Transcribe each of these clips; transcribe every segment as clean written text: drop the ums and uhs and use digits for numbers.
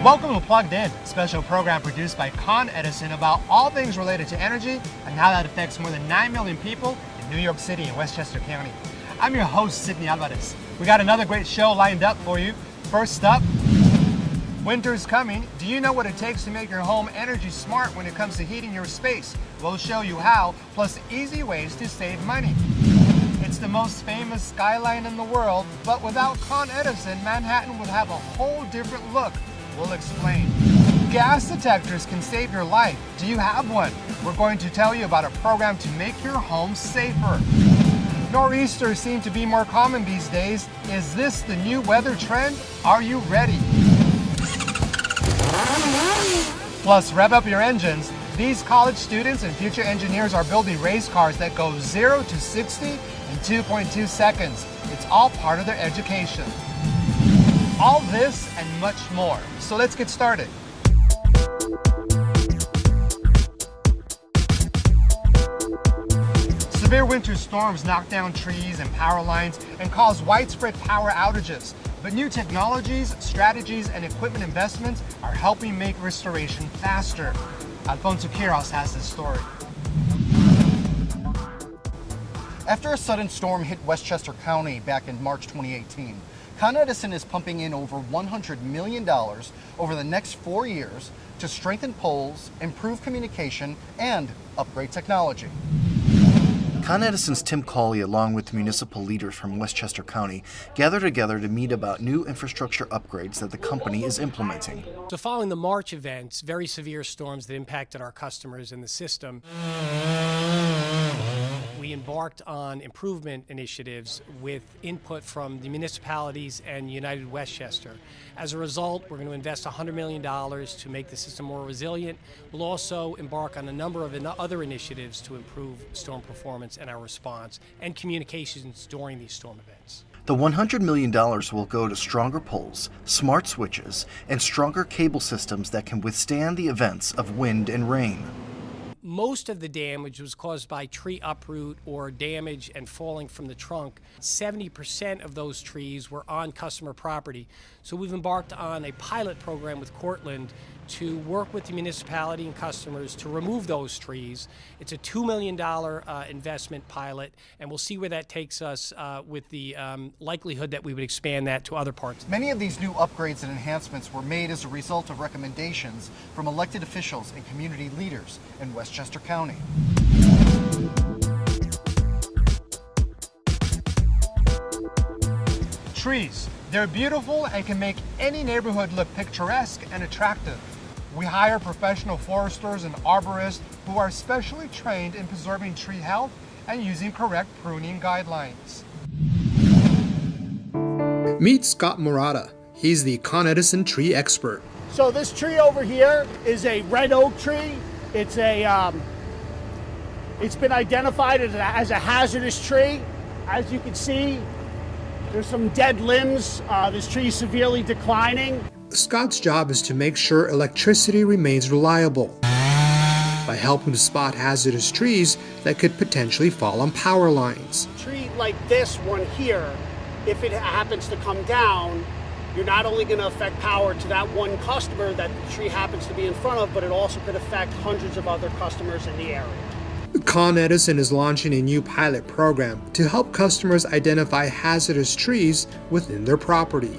Welcome to Plugged In, a special program produced by Con Edison about all things related to energy and how that affects more than 9 million people in New York City and Westchester County. I'm your host, Sidney Alvarez. We got another great show lined up for you. First up, winter's coming. Do you know what it takes to make your home energy smart when it comes to heating your space? We'll show you how, plus easy ways to save money. It's the most famous skyline in the world, but without Con Edison, Manhattan would have a whole different look. We'll explain. Gas detectors can save your life. Do you have one? We're going to tell you about a program to make your home safer. Nor'easters seem to be more common these days. Is this the new weather trend? Are you ready? Plus, rev up your engines. These college students and future engineers are building race cars that go 0 to 60 in 2.2 seconds. It's all part of their education. All this and much more. So let's get started. Severe winter storms knock down trees and power lines and cause widespread power outages. But new technologies, strategies, and equipment investments are helping make restoration faster. Alfonso Quiroz has this story. After a sudden storm hit Westchester County back in March 2018, Con Edison is pumping in over $100 million over the next 4 years to strengthen poles, improve communication, and upgrade technology. Con Edison's Tim Cawley, along with municipal leaders from Westchester County, gathered together to meet about new infrastructure upgrades that the company is implementing. So following the March events, very severe storms that impacted our customers in the system, we embarked on improvement initiatives with input from the municipalities and United Westchester. As a result, we're going to invest $100 million to make the system more resilient. We'll also embark on a number of other initiatives to improve storm performance and our response and communications during these storm events. The $100 million will go to stronger poles, smart switches, and stronger cable systems that can withstand the events of wind and rain. Most of the damage was caused by tree uproot or damage and falling from the trunk. 70% of those trees were on customer property. So we've embarked on a pilot program with Cortland to work with the municipality and customers to remove those trees. It's a $2 million investment pilot, and we'll see where that takes us with the likelihood that we would expand that to other parts. Many of these new upgrades and enhancements were made as a result of recommendations from elected officials and community leaders in Westchester County. Trees. They're beautiful and can make any neighborhood look picturesque and attractive. We hire professional foresters and arborists who are specially trained in preserving tree health and using correct pruning guidelines. Meet Scott Murata. He's the Con Edison tree expert. So this tree over here is a red oak tree. It's been identified as a hazardous tree. As you can see, there's some dead limbs. This tree is severely declining. Scott's job is to make sure electricity remains reliable by helping to spot hazardous trees that could potentially fall on power lines. A tree like this one here, if it happens to come down, you're not only going to affect power to that one customer that the tree happens to be in front of, but it also could affect hundreds of other customers in the area. Con Edison is launching a new pilot program to help customers identify hazardous trees within their property.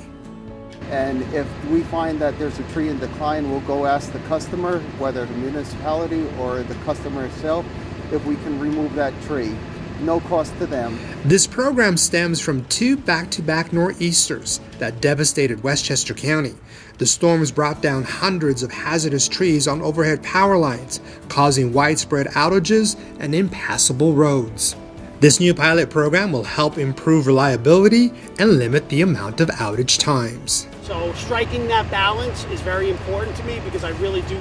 And if we find that there's a tree in decline, we'll go ask the customer, whether the municipality or the customer itself, if we can remove that tree. No cost to them. This program stems from 2 back-to-back nor'easters that devastated Westchester County. The storms brought down hundreds of hazardous trees on overhead power lines, causing widespread outages and impassable roads. This new pilot program will help improve reliability and limit the amount of outage times. So striking that balance is very important to me because I really do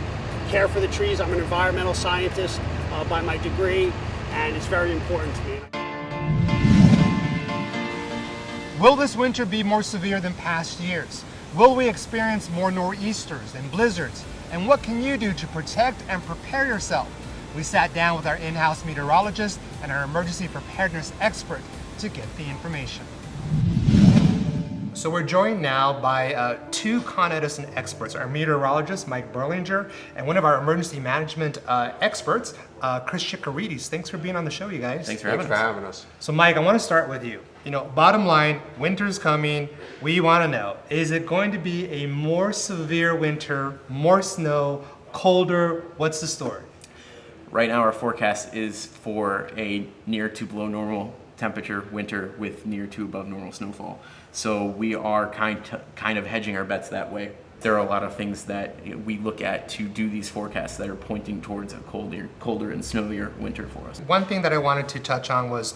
care for the trees. I'm an environmental scientist by my degree, and it's very important to me. Will this winter be more severe than past years? Will we experience more nor'easters and blizzards? And what can you do to protect and prepare yourself? We sat down with our in-house meteorologist and our emergency preparedness expert to get the information. So we're joined now by two Con Edison experts, our meteorologist, Mike Berlinger, and one of our emergency management experts, Chris Chikarides. Thanks for being on the show, you guys. Thanks for having us. So Mike, I want to start with you. You know, bottom line, winter's coming. We want to know, is it going to be a more severe winter, more snow, colder? What's the story? Right now our forecast is for a near to below normal temperature winter with near to above normal snowfall. So we are kind of hedging our bets that way. There are a lot of things that we look at to do these forecasts that are pointing towards a colder and snowier winter for us. One thing that I wanted to touch on was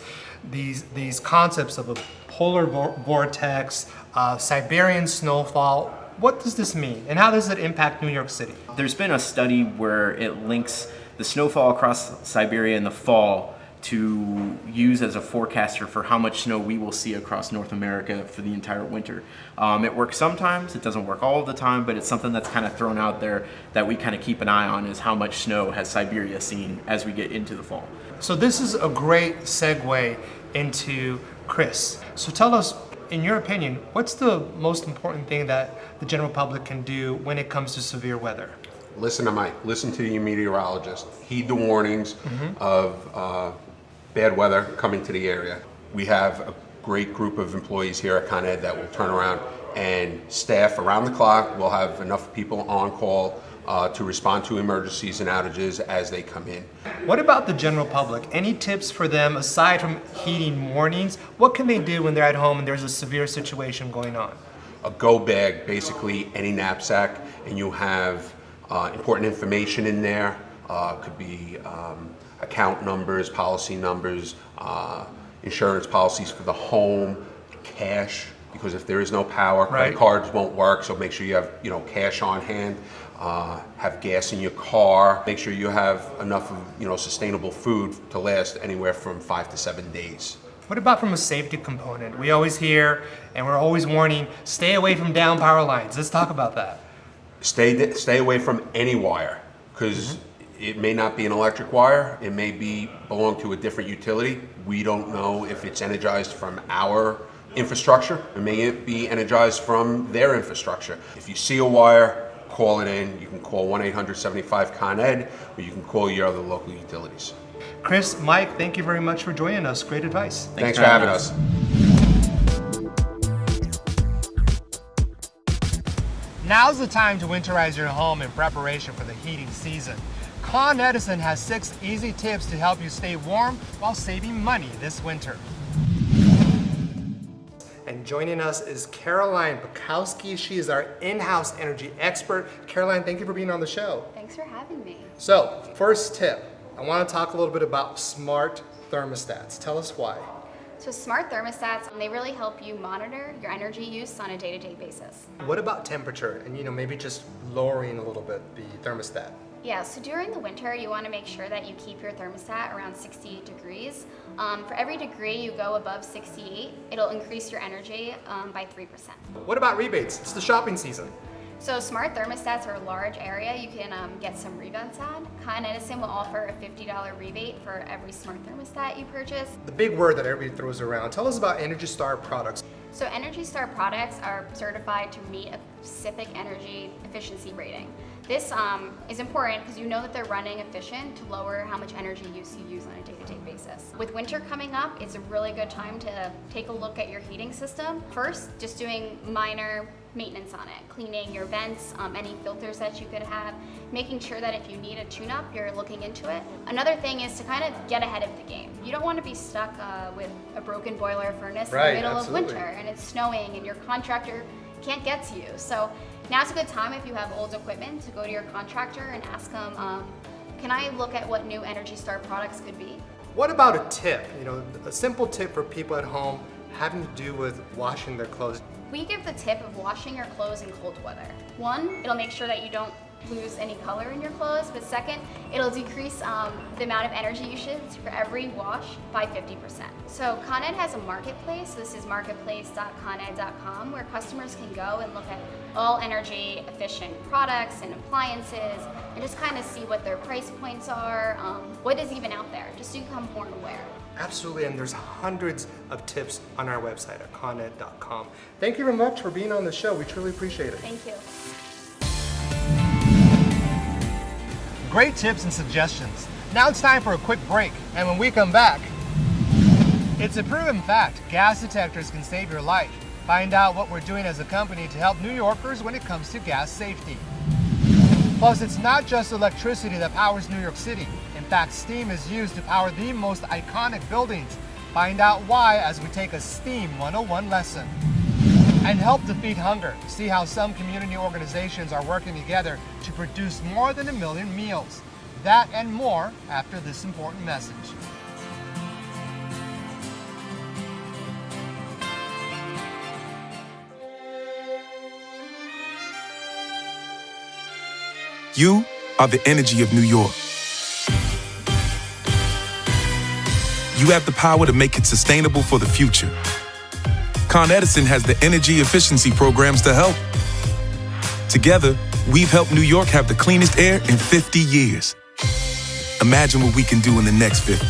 these concepts of a polar vortex, Siberian snowfall. What does this mean, and how does it impact New York City? There's been a study where it links the snowfall across Siberia in the fall to use as a forecaster for how much snow we will see across North America for the entire winter. It works sometimes, it doesn't work all the time, but it's something that's kind of thrown out there that we kind of keep an eye on, is how much snow has Siberia seen as we get into the fall. So this is a great segue into Chris. So tell us, in your opinion, what's the most important thing that the general public can do when it comes to severe weather? Listen to Mike, listen to your meteorologist. Heed the warnings of bad weather coming to the area. We have a great group of employees here at Con Ed that will turn around and staff around the clock. We'll have enough people on call to respond to emergencies and outages as they come in. What about the general public? Any tips for them aside from heeding warnings? What can they do when they're at home and there's a severe situation going on? A go bag, basically any knapsack, and you have important information in there. Could be account numbers, policy numbers, insurance policies for the home, cash, because if there is no power, credit cards won't work, so make sure you have cash on hand. Have gas in your car. Make sure you have enough of sustainable food to last anywhere from 5 to 7 days. What about from a safety component? We always hear, and we're always warning, stay away from down power lines. Let's talk about that. Stay away from any wire, because it may not be an electric wire. It may belong to a different utility. We don't know if it's energized from our infrastructure. It may be energized from their infrastructure. If you see a wire, call it in. You can call 1-800-75-CON-ED, or you can call your other local utilities. Chris, Mike, thank you very much for joining us. Great advice. Thanks for having us. Now's the time to winterize your home in preparation for the heating season. Con Edison has 6 easy tips to help you stay warm while saving money this winter. And joining us is Caroline Bukowski. She is our in-house energy expert. Caroline, thank you for being on the show. Thanks for having me. So, first tip, I want to talk a little bit about smart thermostats. Tell us why. So smart thermostats, they really help you monitor your energy use on a day-to-day basis. What about temperature and maybe just lowering a little bit the thermostat? Yeah, so during the winter, you want to make sure that you keep your thermostat around 68 degrees. For every degree you go above 68, it'll increase your energy by 3%. What about rebates? It's the shopping season. So smart thermostats are a large area you can get some rebates on. Con Edison will offer a $50 rebate for every smart thermostat you purchase. The big word that everybody throws around. Tell us about Energy Star products. So Energy Star products are certified to meet a specific energy efficiency rating. This is important because you know that they're running efficient to lower how much energy use you use on a day-to-day basis. With winter coming up, it's a really good time to take a look at your heating system. First, just doing minor maintenance on it, cleaning your vents, any filters that you could have, making sure that if you need a tune-up, you're looking into it. Another thing is to kind of get ahead of the game. You don't want to be stuck with a broken boiler or furnace in the middle of winter and it's snowing and your contractor can't get to you. So now's a good time if you have old equipment to go to your contractor and ask them, can I look at what new Energy Star products could be? What about a tip? A simple tip for people at home having to do with washing their clothes. We give the tip of washing your clothes in cold weather. One, it'll make sure that you don't lose any color in your clothes, but second, it'll decrease the amount of energy usage for every wash by 50%. So Con Ed has a marketplace. This is marketplace.coned.com, where customers can go and look at all energy efficient products and appliances and just kind of see what their price points are, what is even out there, just so you become more aware. Absolutely, and there's hundreds of tips on our website at coned.com. Thank you very much for being on the show. We truly appreciate it. Thank you. Great tips and suggestions. Now it's time for a quick break, and when we come back, it's a proven fact, gas detectors can save your life. Find out what we're doing as a company to help New Yorkers when it comes to gas safety. Plus, it's not just electricity that powers New York City. In fact, steam is used to power the most iconic buildings. Find out why as we take a STEAM 101 lesson. And help defeat hunger. See how some community organizations are working together to produce more than 1 million meals. That and more after this important message. You are the energy of New York. You have the power to make it sustainable for the future. Con Edison has the energy efficiency programs to help. Together, we've helped New York have the cleanest air in 50 years. Imagine what we can do in the next 50.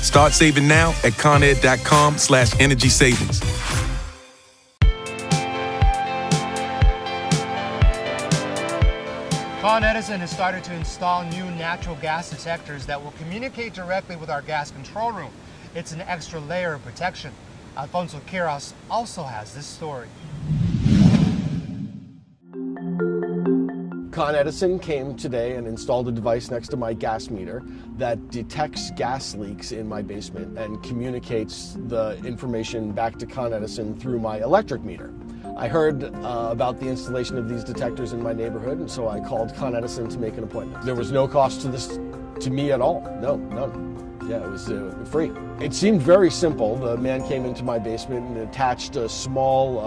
Start saving now at coned.com/energy savings. Con Edison has started to install new natural gas detectors that will communicate directly with our gas control room. It's an extra layer of protection. Alfonso Quiroz also has this story. Con Edison came today and installed a device next to my gas meter that detects gas leaks in my basement and communicates the information back to Con Edison through my electric meter. I heard about the installation of these detectors in my neighborhood, and so I called Con Edison to make an appointment. There was no cost to me at all. No, none. Yeah, it was free. It seemed very simple. The man came into my basement and attached a small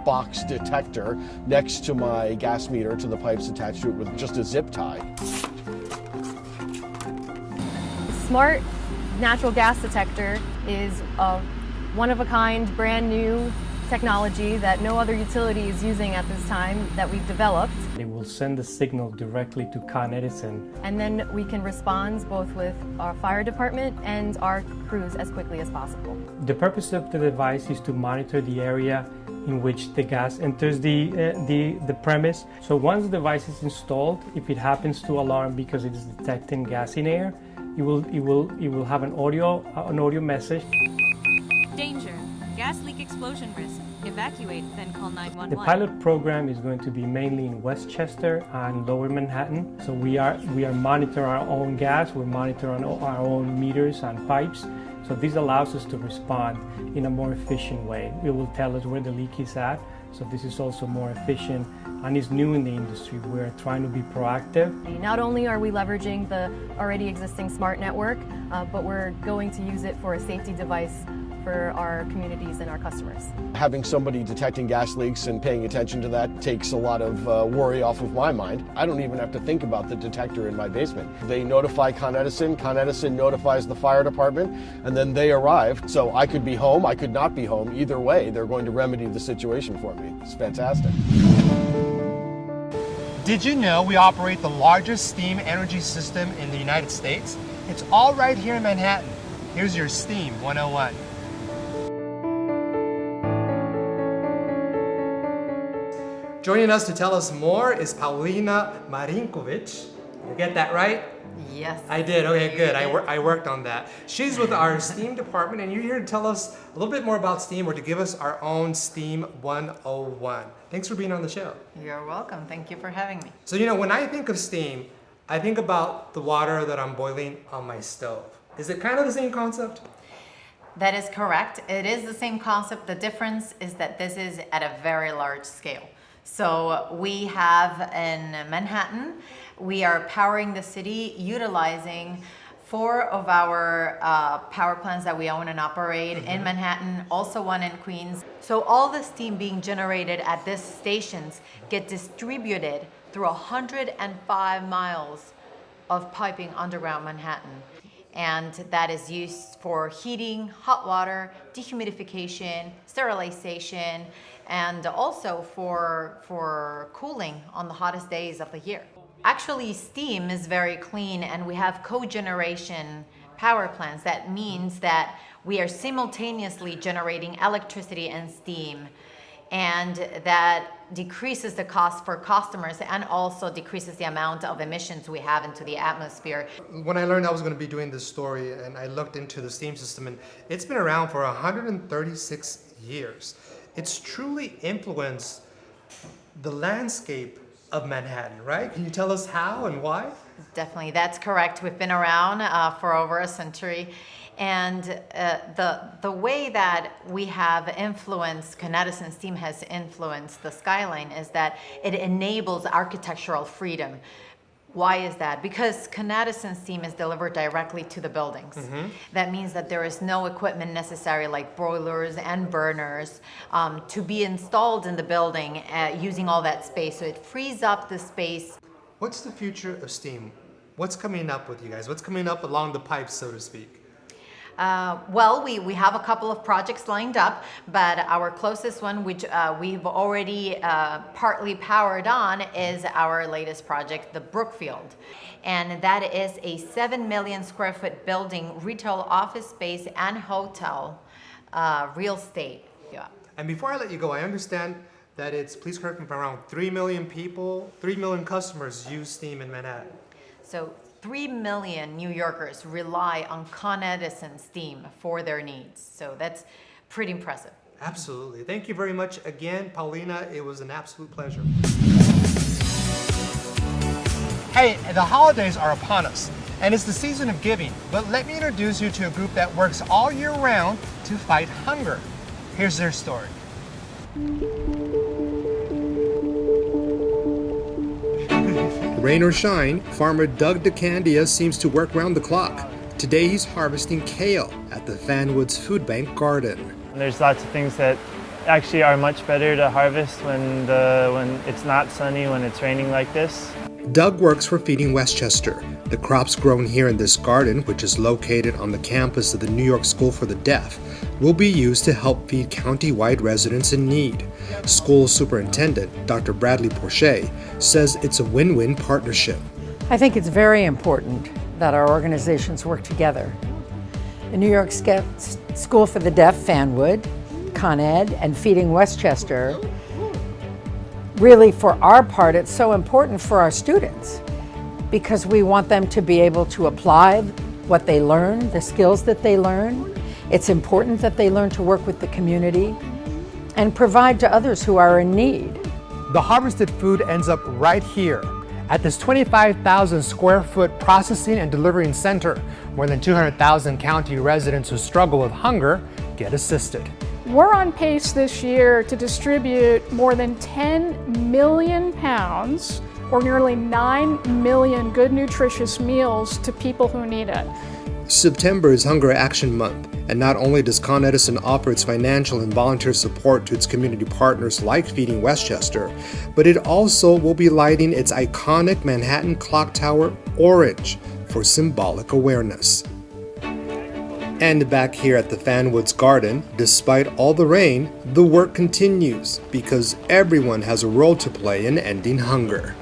box detector next to my gas meter to the pipes attached to it with just a zip tie. Smart natural gas detector is a one-of-a-kind, brand new technology that no other utility is using at this time that we've developed. It will send the signal directly to Con Edison. And then we can respond both with our fire department and our crews as quickly as possible. The purpose of the device is to monitor the area in which the gas enters the premise. So once the device is installed, if it happens to alarm because it is detecting gas in air, it will have an audio message. Danger. Gas leak explosion risk. Evacuate, then call 911. The pilot program is going to be mainly in Westchester and Lower Manhattan. So we are monitoring our own gas, we're monitoring our own meters and pipes. So this allows us to respond in a more efficient way. It will tell us where the leak is at. So this is also more efficient and is new in the industry. We're trying to be proactive. Not only are we leveraging the already existing smart network, but we're going to use it for a safety device for our communities and our customers. Having somebody detecting gas leaks and paying attention to that takes a lot of worry off of my mind. I don't even have to think about the detector in my basement. They notify Con Edison notifies the fire department, and then they arrive. So I could be home, I could not be home. Either way, they're going to remedy the situation for me. It's fantastic. Did you know we operate the largest steam energy system in the United States? It's all right here in Manhattan. Here's your STEAM 101. Joining us to tell us more is Paulina Marinkovic. You get that right? Yes. I did. Okay, good. I worked on that. She's with our STEAM department, and you're here to tell us a little bit more about STEAM, or to give us our own STEAM 101. Thanks for being on the show. You're welcome. Thank you for having me. So, when I think of STEAM, I think about the water that I'm boiling on my stove. Is it kind of the same concept? That is correct. It is the same concept. The difference is that this is at a very large scale. So we have in Manhattan, we are powering the city utilizing 4 of our power plants that we own and operate in Manhattan, also 1 in Queens. So all the steam being generated at these stations get distributed through 105 miles of piping underground Manhattan. And that is used for heating, hot water, dehumidification, sterilization, and also for cooling on the hottest days of the year. Actually, steam is very clean, and we have cogeneration power plants. That means that we are simultaneously generating electricity and steam, and that decreases the cost for customers and also decreases the amount of emissions we have into the atmosphere. When I learned I was going to be doing this story, and I looked into the steam system, and it's been around for 136 years. It's truly influenced the landscape of Manhattan, right? Can you tell us how and why? Definitely, that's correct. We've been around for over a century. And the way that we have influenced, Con Edison Steam has influenced the skyline is that it enables architectural freedom. Why is that? Because Con Edison Steam is delivered directly to the buildings. That means that there is no equipment necessary like boilers and burners to be installed in the building using all that space. So it frees up the space. What's the future of steam? What's coming up with you guys? What's coming up along the pipes, so to speak? Well, we have a couple of projects lined up, but our closest one, which we've already partly powered on, is our latest project, the Brookfield. And that is a 7 million square foot building, retail office space and hotel real estate. Yeah. And before I let you go, I understand that it's, please correct me if I'm wrong, 3 million people, 3 million customers use steam in Manhattan. So 3 million New Yorkers rely on Con Edison Steam for their needs. So that's pretty impressive. Absolutely. Thank you very much again, Paulina. It was an absolute pleasure. Hey, the holidays are upon us, and it's the season of giving. But let me introduce you to a group that works all year round to fight hunger. Here's their story. Rain or shine, farmer Doug DeCandia seems to work round the clock. Today he's harvesting kale at the Fanwoods Food Bank garden. There's lots of things that actually are much better to harvest when it's not sunny, when it's raining like this. Doug works for Feeding Westchester. The crops grown here in this garden, which is located on the campus of the New York School for the Deaf, will be used to help feed county-wide residents in need. School Superintendent Dr. Bradley Porcher says it's a win-win partnership. I think it's very important that our organizations work together. The New York School for the Deaf, Fanwood, Con Ed, and Feeding Westchester. Really, for our part, it's so important for our students because we want them to be able to apply what they learn, the skills that they learn. It's important that they learn to work with the community and provide to others who are in need. The harvested food ends up right here at this 25,000 square foot processing and delivering center. More than 200,000 county residents who struggle with hunger get assisted. We're on pace this year to distribute more than 10 million pounds, or nearly 9 million good, nutritious meals to people who need it. September is Hunger Action Month, and not only does Con Edison offer its financial and volunteer support to its community partners like Feeding Westchester, but it also will be lighting its iconic Manhattan clock tower orange for symbolic awareness. And back here at the Fanwoods Garden, despite all the rain, the work continues because everyone has a role to play in ending hunger.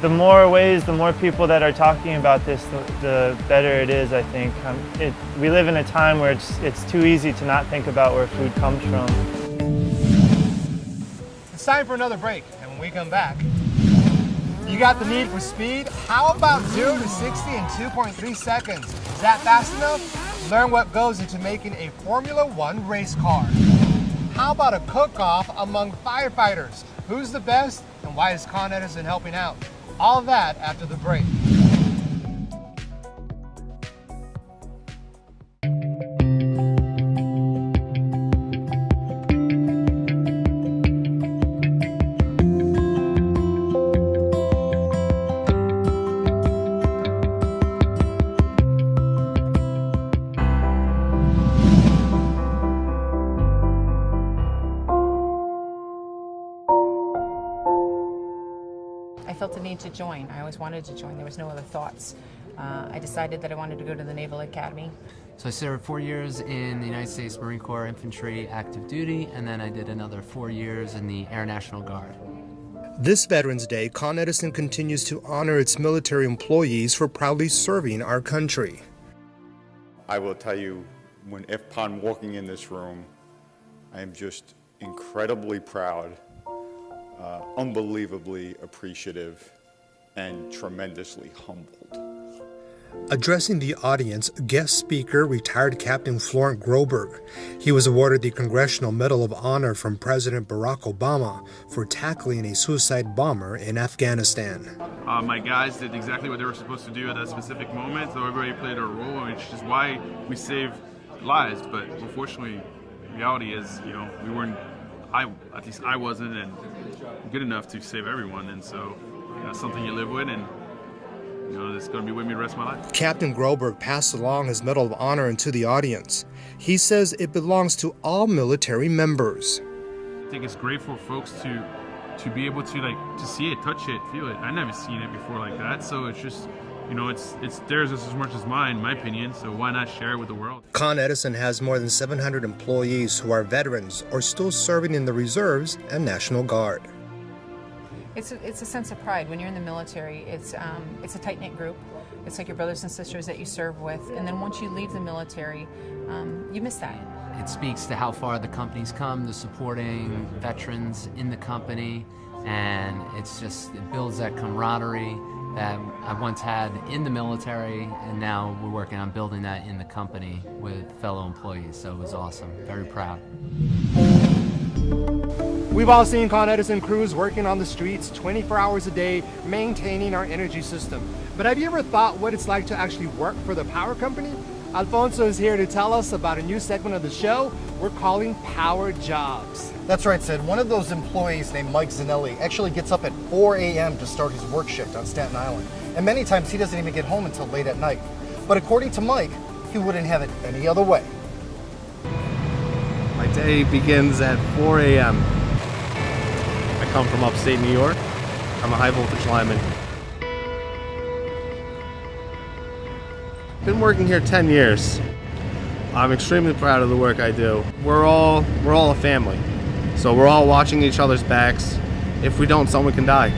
The more ways, the more people that are talking about this, the better it is, I think. We live in a time where it's too easy to not think about where food comes from. It's time for another break, and when we come back, you got the need for speed? How about 0 to 60 in 2.3 seconds? Is that fast enough? Learn what goes into making a Formula One race car. How about a cook-off among firefighters? Who's the best, and why is Con Edison helping out? All of that after the break. I felt the need to join. I always wanted to join. There was no other thoughts. I decided that I wanted to go to the Naval Academy. So I served 4 years in the United States Marine Corps Infantry active duty, and then I did another 4 years in the Air National Guard. This Veterans Day, Con Edison continues to honor its military employees for proudly serving our country. I will tell you, upon walking in this room, I am just incredibly proud, unbelievably appreciative, and tremendously humbled. Addressing the audience, guest speaker, retired Captain Florent Groberg. He was awarded the Congressional Medal of Honor from President Barack Obama for tackling a suicide bomber in Afghanistan. My guys did exactly what they were supposed to do at that specific moment, so everybody played a role, which is why we saved lives. But unfortunately, reality is, we weren't, at least I wasn't, and good enough to save everyone, and so that's something you live with, and it's going to be with me the rest of my life. Captain Groberg passed along his Medal of Honor into the audience. He says it belongs to all military members. I think it's great for folks to be able to see it, touch it, feel it. I've never seen it before like that, so it's just, it's theirs just as much as mine, in my opinion, so why not share it with the world? Con Edison has more than 700 employees who are veterans or still serving in the reserves and National Guard. It's a sense of pride. When you're in the military, it's a tight-knit group. It's like your brothers and sisters that you serve with, and then once you leave the military, you miss that. It speaks to how far the company's come, the supporting veterans in the company, and it builds that camaraderie that I once had in the military, and now we're working on building that in the company with fellow employees, so it was awesome. Very proud. We've all seen Con Edison crews working on the streets 24 hours a day, maintaining our energy system. But have you ever thought what it's like to actually work for the power company? Alfonso is here to tell us about a new segment of the show we're calling Power Jobs. That's right, Sid. One of those employees named Mike Zanelli actually gets up at 4 a.m. to start his work shift on Staten Island. And many times he doesn't even get home until late at night. But according to Mike, he wouldn't have it any other way. My day begins at 4 a.m. I come from upstate New York. I'm a high voltage lineman. Been working here 10 years. I'm extremely proud of the work I do. We're all a family. So we're all watching each other's backs. If we don't, someone can die.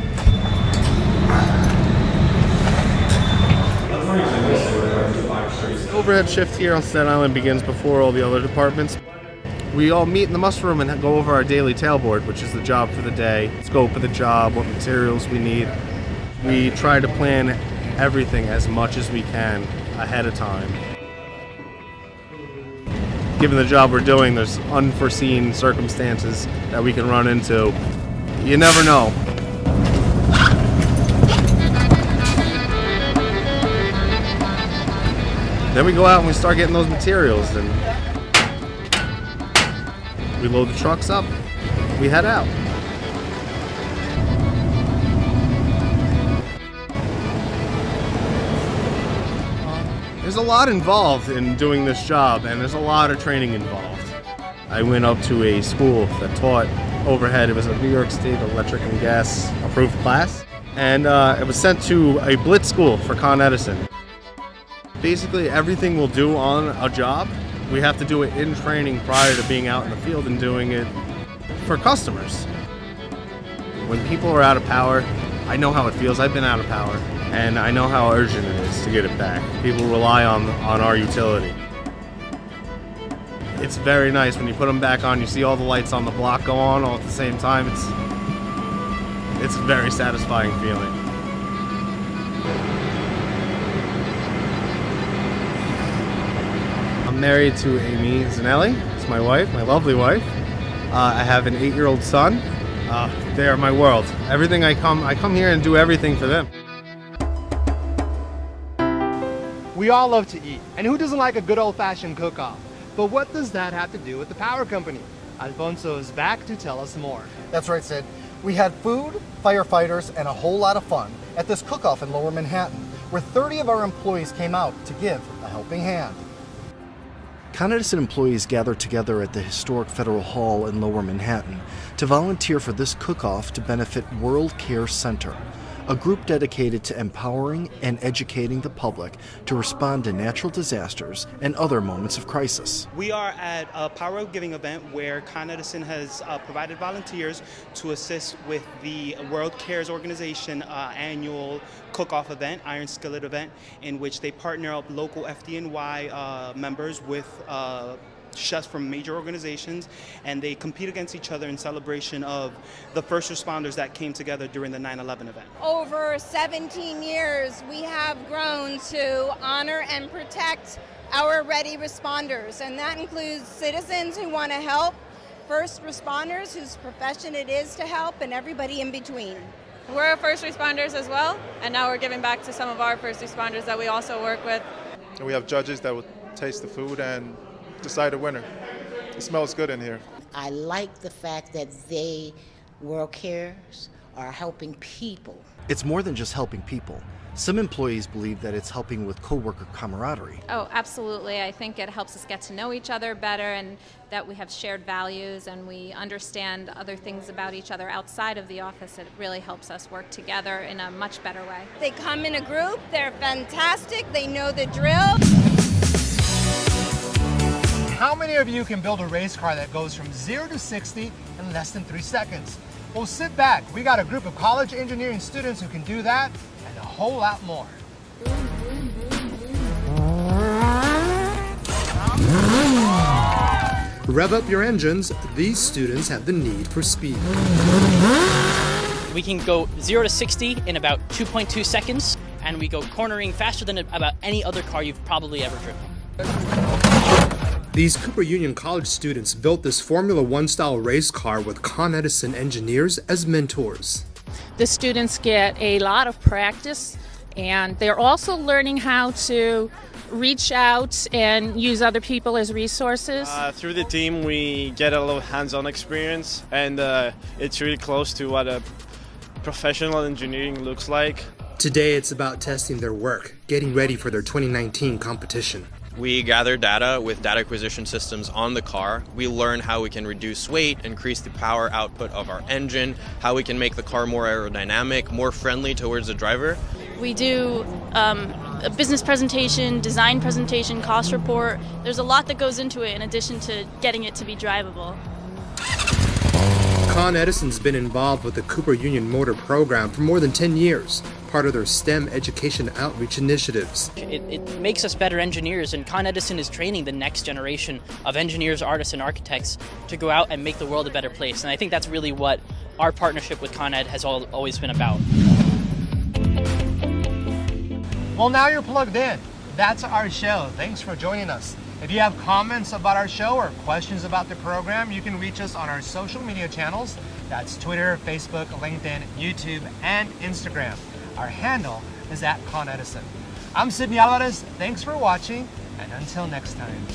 Overhead shift here on Staten Island begins before all the other departments. We all meet in the muster room and go over our daily tailboard, which is the job for the day, scope of the job, what materials we need. We try to plan everything as much as we can ahead of time. Given the job we're doing, there's unforeseen circumstances that we can run into. You never know. Then we go out and we start getting those materials, and we load the trucks up, we head out. There's a lot involved in doing this job, and there's a lot of training involved. I went up to a school that taught overhead. It was a New York State electric and gas approved class, and it was sent to a blitz school for Con Edison. Basically, everything we'll do on a job, we have to do it in training prior to being out in the field and doing it for customers. When people are out of power, I know how it feels. I've been out of power, and I know how urgent it is to get it back. People rely on our utility. It's very nice when you put them back on, you see all the lights on the block go on all at the same time. It's a very satisfying feeling. I'm married to Amy Zanelli. It's my wife, my lovely wife. I have an 8-year-old son. They are my world. Everything I come here and do everything for them. We all love to eat, and who doesn't like a good old-fashioned cook-off? But what does that have to do with the power company? Alfonso is back to tell us more. That's right, Sid. We had food, firefighters, and a whole lot of fun at this cook-off in Lower Manhattan, where 30 of our employees came out to give a helping hand. Con Edison employees gathered together at the historic Federal Hall in Lower Manhattan to volunteer for this cook-off to benefit World Care Center, a group dedicated to empowering and educating the public to respond to natural disasters and other moments of crisis. We are at a Power of Giving event where Con Edison has provided volunteers to assist with the World Cares Organization annual cook-off event, Iron Skillet event, in which they partner up local FDNY members with chefs from major organizations, and they compete against each other in celebration of the first responders that came together during the 9/11 event. Over 17 years, we have grown to honor and protect our ready responders, and that includes citizens who want to help, first responders whose profession it is to help, and everybody in between. We're first responders as well, and now we're giving back to some of our first responders that we also work with. We have judges that will taste the food and decide a winner. It smells good in here. I like the fact that they, World Cares, are helping people. It's more than just helping people. Some employees believe that it's helping with coworker camaraderie. Oh, absolutely. I think it helps us get to know each other better, and that we have shared values and we understand other things about each other outside of the office. It really helps us work together in a much better way. They come in a group, they're fantastic, they know the drill. How many of you can build a race car that goes from 0 to 60 in less than 3 seconds? Well, sit back. We got a group of college engineering students who can do that and a whole lot more. Rev up your engines. These students have the need for speed. We can go 0 to 60 in about 2.2 seconds, and we go cornering faster than about any other car you've probably ever driven. These Cooper Union College students built this Formula One style race car with Con Edison engineers as mentors. The students get a lot of practice, and they're also learning how to reach out and use other people as resources. Through the team, we get a lot of hands-on experience, and it's really close to what a professional engineering looks like. Today, it's about testing their work, getting ready for their 2019 competition. We gather data with data acquisition systems on the car. We learn how we can reduce weight, increase the power output of our engine, how we can make the car more aerodynamic, more friendly towards the driver. We do a business presentation, design presentation, cost report. There's a lot that goes into it in addition to getting it to be drivable. Con Edison's been involved with the Cooper Union Motor program for more than 10 years, part of their STEM education outreach initiatives. It makes us better engineers, and Con Edison is training the next generation of engineers, artists, and architects to go out and make the world a better place. And I think that's really what our partnership with Con Ed has always been about. Well, now you're plugged in. That's our show. Thanks for joining us. If you have comments about our show or questions about the program, you can reach us on our social media channels. That's Twitter, Facebook, LinkedIn, YouTube, and Instagram. Our handle is @ConEdison. I'm Sidney Alvarez. Thanks for watching, and until next time.